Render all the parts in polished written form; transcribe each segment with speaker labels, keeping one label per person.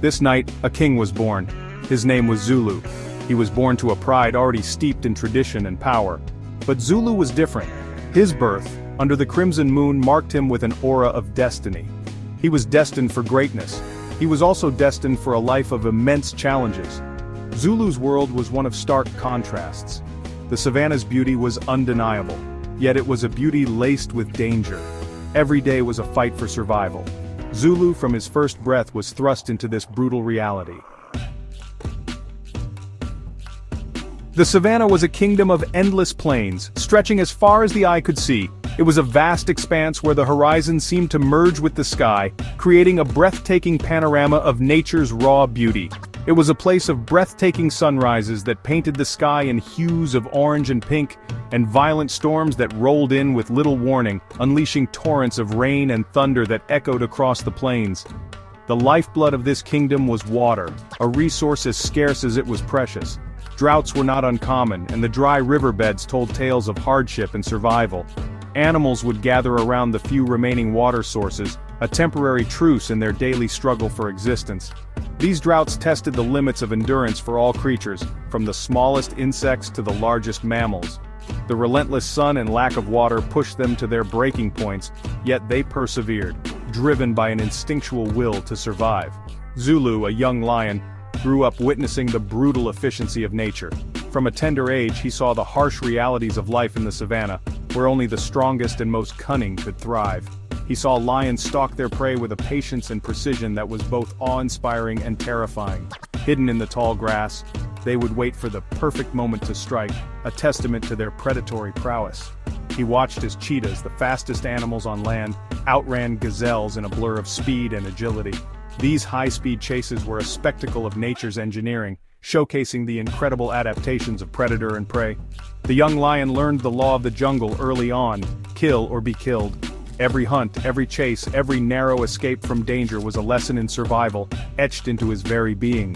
Speaker 1: This night, a king was born. His name was Zulu. He was born to a pride already steeped in tradition and power. But Zulu was different. His birth, under the crimson moon, marked him with an aura of destiny. He was destined for greatness. He was also destined for a life of immense challenges. Zulu's world was one of stark contrasts. The savannah's beauty was undeniable, yet it was a beauty laced with danger. Every day was a fight for survival. Zulu, from his first breath, was thrust into this brutal reality. The savannah was a kingdom of endless plains, stretching as far as the eye could see. It was a vast expanse where the horizon seemed to merge with the sky, creating a breathtaking panorama of nature's raw beauty. It was a place of breathtaking sunrises that painted the sky in hues of orange and pink, and violent storms that rolled in with little warning, unleashing torrents of rain and thunder that echoed across the plains. The lifeblood of this kingdom was water, a resource as scarce as it was precious. Droughts were not uncommon, and the dry riverbeds told tales of hardship and survival. Animals would gather around the few remaining water sources, a temporary truce in their daily struggle for existence. These droughts tested the limits of endurance for all creatures, from the smallest insects to the largest mammals. The relentless sun and lack of water pushed them to their breaking points, yet they persevered, driven by an instinctual will to survive. Zulu, a young lion, grew up witnessing the brutal efficiency of nature. From a tender age, he saw the harsh realities of life in the savannah, where only the strongest and most cunning could thrive. He saw lions stalk their prey with a patience and precision that was both awe-inspiring and terrifying. Hidden in the tall grass, they would wait for the perfect moment to strike, a testament to their predatory prowess. He watched as cheetahs, the fastest animals on land, outran gazelles in a blur of speed and agility. These high-speed chases were a spectacle of nature's engineering, showcasing the incredible adaptations of predator and prey. The young lion learned the law of the jungle early on: kill or be killed. Every hunt, every chase, every narrow escape from danger was a lesson in survival, etched into his very being.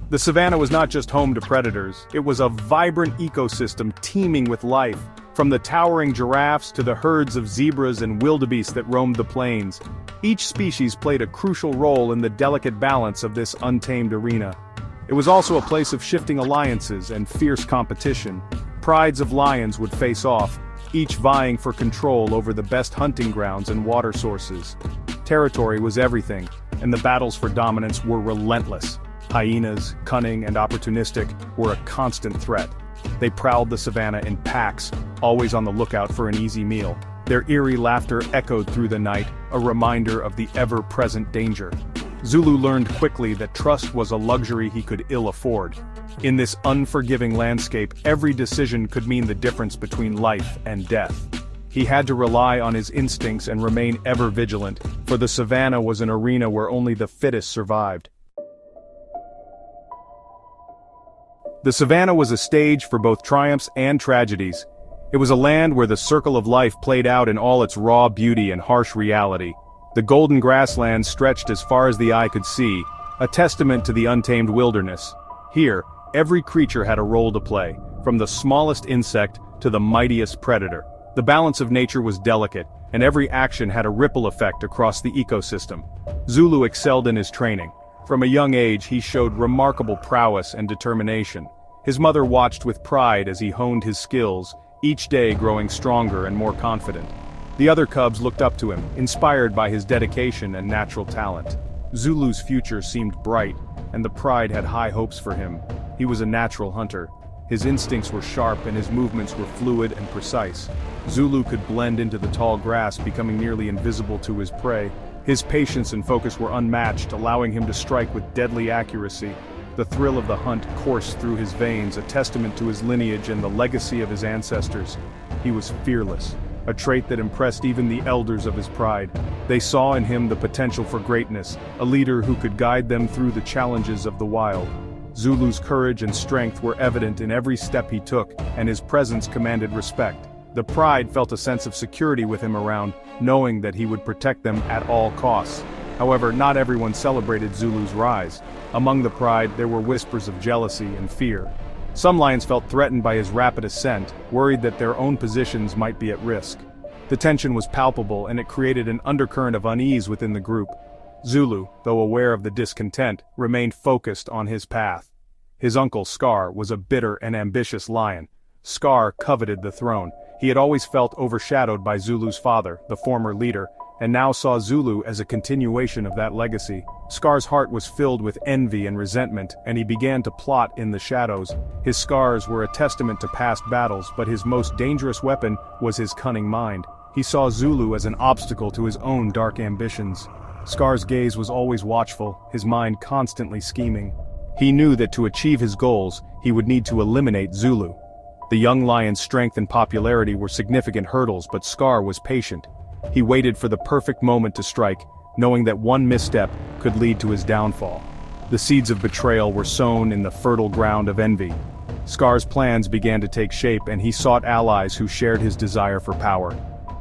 Speaker 1: The savannah was not just home to predators, it was a vibrant ecosystem teeming with life, from the towering giraffes to the herds of zebras and wildebeest that roamed the plains. Each species played a crucial role in the delicate balance of this untamed arena. It was also a place of shifting alliances and fierce competition. Prides of lions would face off, each vying for control over the best hunting grounds and water sources. Territory was everything, and the battles for dominance were relentless. Hyenas, cunning and opportunistic, were a constant threat. They prowled the savannah in packs, always on the lookout for an easy meal. Their eerie laughter echoed through the night, a reminder of the ever-present danger. Zulu learned quickly that trust was a luxury he could ill afford. In this unforgiving landscape, every decision could mean the difference between life and death. He had to rely on his instincts and remain ever vigilant, for the savannah was an arena where only the fittest survived. The savannah was a stage for both triumphs and tragedies. It was a land where the circle of life played out in all its raw beauty and harsh reality. The golden grasslands stretched as far as the eye could see, a testament to the untamed wilderness. Here, every creature had a role to play, from the smallest insect to the mightiest predator. The balance of nature was delicate, and every action had a ripple effect across the ecosystem. Zulu excelled in his training. From a young age, he showed remarkable prowess and determination. His mother watched with pride as he honed his skills, each day growing stronger and more confident. The other cubs looked up to him, inspired by his dedication and natural talent. Zulu's future seemed bright, and the pride had high hopes for him. He was a natural hunter. His instincts were sharp and his movements were fluid and precise. Zulu could blend into the tall grass, becoming nearly invisible to his prey. His patience and focus were unmatched, allowing him to strike with deadly accuracy. The thrill of the hunt coursed through his veins, a testament to his lineage and the legacy of his ancestors. He was fearless, a trait that impressed even the elders of his pride. They saw in him the potential for greatness, a leader who could guide them through the challenges of the wild. Zulu's courage and strength were evident in every step he took, and his presence commanded respect. The pride felt a sense of security with him around, knowing that he would protect them at all costs. However, not everyone celebrated Zulu's rise. Among the pride, there were whispers of jealousy and fear. Some lions felt threatened by his rapid ascent, worried that their own positions might be at risk. The tension was palpable, and it created an undercurrent of unease within the group. Zulu, though aware of the discontent, remained focused on his path. His uncle Scar was a bitter and ambitious lion. Scar coveted the throne. He had always felt overshadowed by Zulu's father, the former leader, and now saw Zulu as a continuation of that legacy. Scar's heart was filled with envy and resentment, and he began to plot in the shadows. His scars were a testament to past battles, but his most dangerous weapon was his cunning mind. He saw Zulu as an obstacle to his own dark ambitions. Scar's gaze was always watchful, his mind constantly scheming. He knew that to achieve his goals, he would need to eliminate Zulu. The young lion's strength and popularity were significant hurdles, but Scar was patient. He waited for the perfect moment to strike, knowing that one misstep could lead to his downfall. The seeds of betrayal were sown in the fertile ground of envy. Scar's plans began to take shape, and he sought allies who shared his desire for power.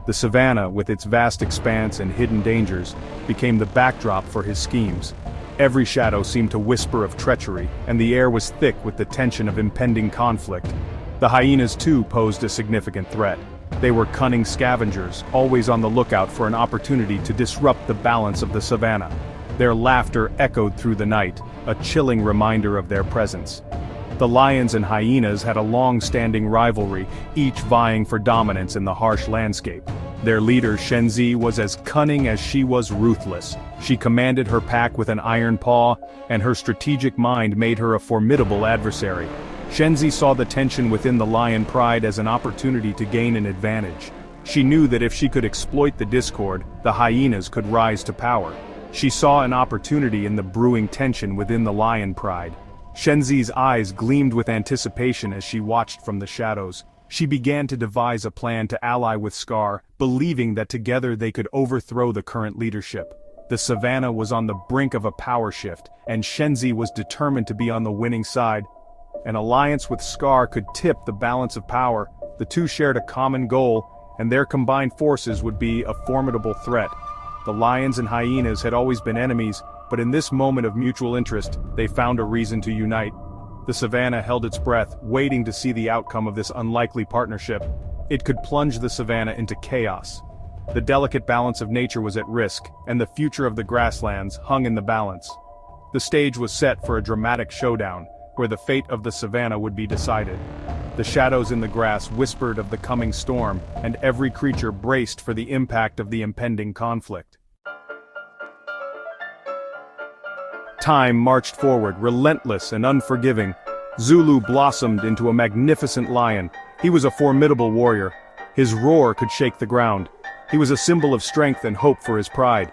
Speaker 1: The savannah, with its vast expanse and hidden dangers, became the backdrop for his schemes. Every shadow seemed to whisper of treachery, and the air was thick with the tension of impending conflict. The hyenas too posed a significant threat. They were cunning scavengers, always on the lookout for an opportunity to disrupt the balance of the savannah. Their laughter echoed through the night, a chilling reminder of their presence. The lions and hyenas had a long-standing rivalry, each vying for dominance in the harsh landscape. Their leader, Prsntd, was as cunning as she was ruthless. She commanded her pack with an iron paw, and her strategic mind made her a formidable adversary. Prsntd saw the tension within the lion pride as an opportunity to gain an advantage. She knew that if she could exploit the discord, the hyenas could rise to power. She saw an opportunity in the brewing tension within the lion pride. Prsntd's eyes gleamed with anticipation as she watched from the shadows. She began to devise a plan to ally with Scar, believing that together they could overthrow the current leadership. The savannah was on the brink of a power shift, and Prsntd was determined to be on the winning side. An alliance with Scar could tip the balance of power. The two shared a common goal, and their combined forces would be a formidable threat. The lions and hyenas had always been enemies, but in this moment of mutual interest, they found a reason to unite. The savannah held its breath, waiting to see the outcome of this unlikely partnership. It could plunge the savannah into chaos. The delicate balance of nature was at risk, and the future of the grasslands hung in the balance. The stage was set for a dramatic showdown, where the fate of the savannah would be decided. The shadows in the grass whispered of the coming storm, and every creature braced for the impact of the impending conflict. Time marched forward, relentless and unforgiving. Zulu blossomed into a magnificent lion. He was a formidable warrior. His roar could shake the ground. He was a symbol of strength and hope for his pride.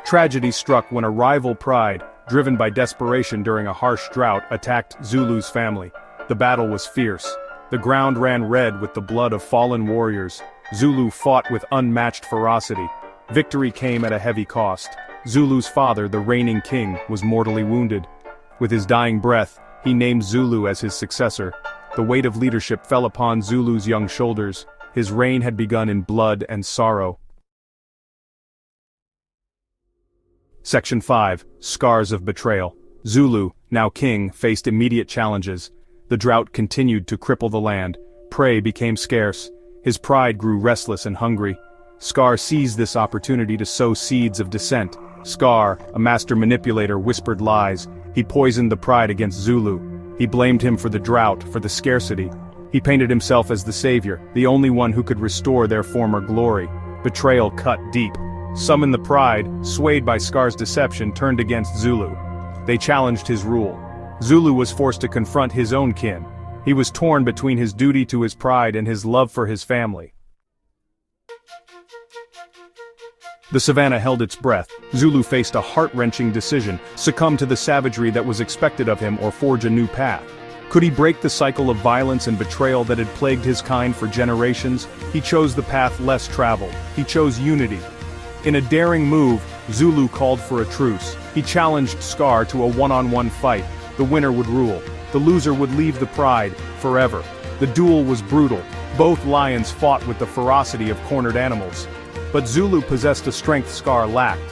Speaker 1: Tragedy struck when a rival pride, driven by desperation during a harsh drought, attacked Zulu's family. The battle was fierce. The ground ran red with the blood of fallen warriors. Zulu fought with unmatched ferocity. Victory came at a heavy cost. Zulu's father, the reigning king, was mortally wounded. With his dying breath, he named Zulu as his successor. The weight of leadership fell upon Zulu's young shoulders. His reign had begun in blood and sorrow. Section 5. Scars of Betrayal. Zulu, now king, faced immediate challenges. The drought continued to cripple the land. Prey became scarce. His pride grew restless and hungry. Scar seized this opportunity to sow seeds of dissent. Scar, a master manipulator, whispered lies. He poisoned the pride against Zulu. He blamed him for the drought, for the scarcity. He painted himself as the savior, the only one who could restore their former glory. Betrayal cut deep. Some in the pride, swayed by Scar's deception, turned against Zulu. They challenged his rule. Zulu was forced to confront his own kin. He was torn between his duty to his pride and his love for his family. The savannah held its breath. Zulu faced a heart-wrenching decision: succumb to the savagery that was expected of him or forge a new path. Could he break the cycle of violence and betrayal that had plagued his kind for generations? He chose the path less traveled. He chose unity. In a daring move, Zulu called for a truce. He challenged Scar to a one-on-one fight. The winner would rule. The loser would leave the pride forever. The duel was brutal. Both lions fought with the ferocity of cornered animals. But Zulu possessed a strength Scar lacked.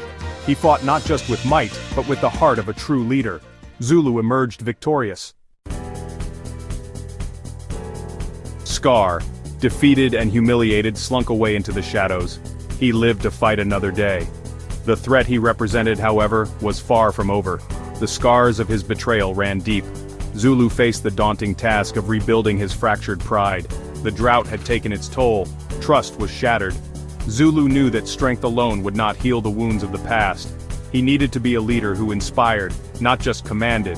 Speaker 1: He fought not just with might, but with the heart of a true leader. Zulu emerged victorious. Scar, defeated and humiliated, slunk away into the shadows. He lived to fight another day. The threat he represented, however, was far from over. The scars of his betrayal ran deep. Zulu faced the daunting task of rebuilding his fractured pride. The drought had taken its toll. Trust was shattered. Zulu knew that strength alone would not heal the wounds of the past. He needed to be a leader who inspired, not just commanded.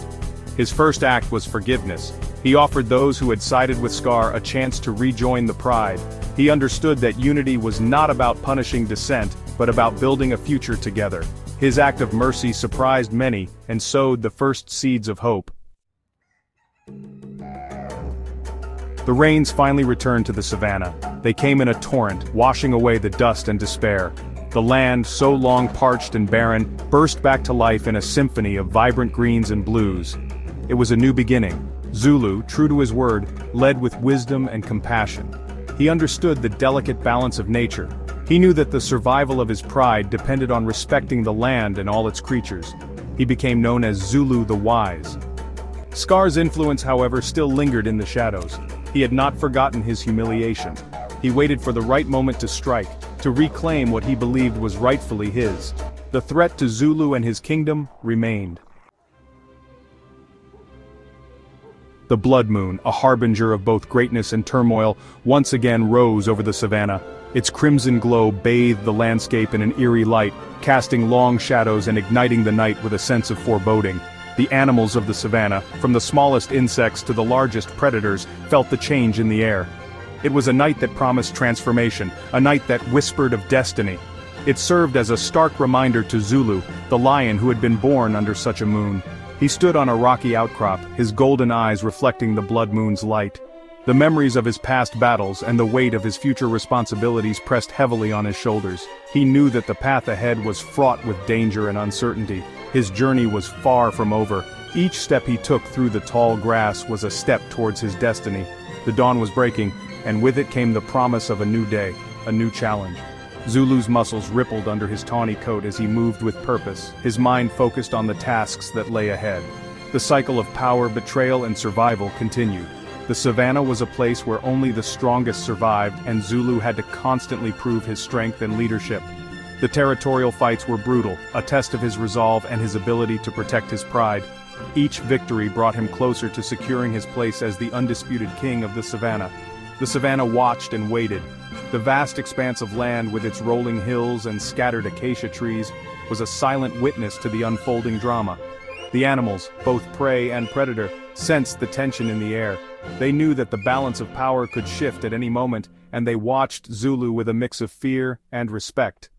Speaker 1: His first act was forgiveness. He offered those who had sided with Scar a chance to rejoin the pride. He understood that unity was not about punishing dissent, but about building a future together. His act of mercy surprised many and sowed the first seeds of hope. The rains finally returned to the savannah. They came in a torrent, washing away the dust and despair. The land, so long parched and barren, burst back to life in a symphony of vibrant greens and blues. It was a new beginning. Zulu, true to his word, led with wisdom and compassion. He understood the delicate balance of nature. He knew that the survival of his pride depended on respecting the land and all its creatures. He became known as Zulu the Wise. Scar's influence, however, still lingered in the shadows. He had not forgotten his humiliation. He waited for the right moment to strike, to reclaim what he believed was rightfully his. The threat to Zulu and his kingdom remained. The blood moon, a harbinger of both greatness and turmoil, once again rose over the savannah. Its crimson glow bathed the landscape in an eerie light, casting long shadows and igniting the night with a sense of foreboding. The animals of the savannah, from the smallest insects to the largest predators, felt the change in the air. It was a night that promised transformation, a night that whispered of destiny. It served as a stark reminder to Zulu, the lion who had been born under such a moon. He stood on a rocky outcrop, his golden eyes reflecting the blood moon's light. The memories of his past battles and the weight of his future responsibilities pressed heavily on his shoulders. He knew that the path ahead was fraught with danger and uncertainty. His journey was far from over. Each step he took through the tall grass was a step towards his destiny. The dawn was breaking, and with it came the promise of a new day, a new challenge. Zulu's muscles rippled under his tawny coat as he moved with purpose, his mind focused on the tasks that lay ahead. The cycle of power, betrayal, and survival continued. The savannah was a place where only the strongest survived, and Zulu had to constantly prove his strength and leadership. The territorial fights were brutal, a test of his resolve and his ability to protect his pride. Each victory brought him closer to securing his place as the undisputed king of the savannah. The savannah watched and waited. The vast expanse of land with its rolling hills and scattered acacia trees was a silent witness to the unfolding drama. The animals, both prey and predator, sensed the tension in the air. They knew that the balance of power could shift at any moment, and they watched Zulu with a mix of fear and respect.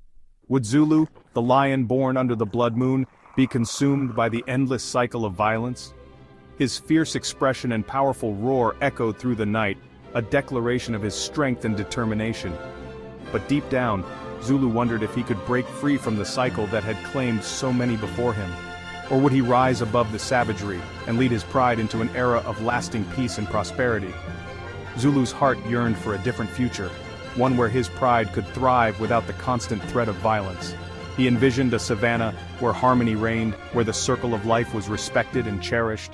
Speaker 1: Would Zulu, the lion born under the blood moon, be consumed by the endless cycle of violence? His fierce expression and powerful roar echoed through the night, a declaration of his strength and determination. But deep down, Zulu wondered if he could break free from the cycle that had claimed so many before him. Or would he rise above the savagery and lead his pride into an era of lasting peace and prosperity? Zulu's heart yearned for a different future, one where his pride could thrive without the constant threat of violence. He envisioned a savannah where harmony reigned, where the circle of life was respected and cherished.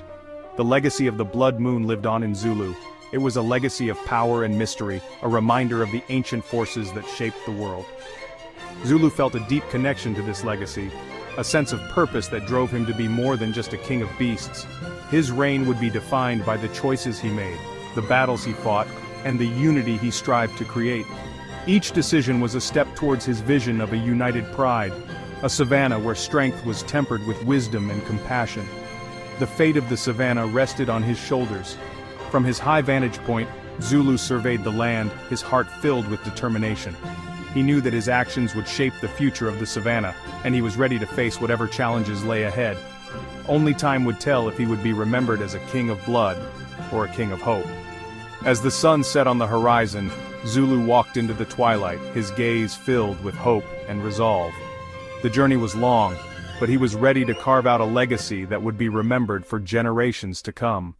Speaker 1: The legacy of the blood moon lived on in Zulu. It was a legacy of power and mystery, a reminder of the ancient forces that shaped the world. Zulu felt a deep connection to this legacy, a sense of purpose that drove him to be more than just a king of beasts. His reign would be defined by the choices he made, the battles he fought, and the unity he strived to create. Each decision was a step towards his vision of a united pride, a savannah where strength was tempered with wisdom and compassion. The fate of the savannah rested on his shoulders. From his high vantage point, Zulu surveyed the land, his heart filled with determination. He knew that his actions would shape the future of the savannah, and he was ready to face whatever challenges lay ahead. Only time would tell if he would be remembered as a king of blood or a king of hope. As the sun set on the horizon, Zulu walked into the twilight, his gaze filled with hope and resolve. The journey was long, but he was ready to carve out a legacy that would be remembered for generations to come.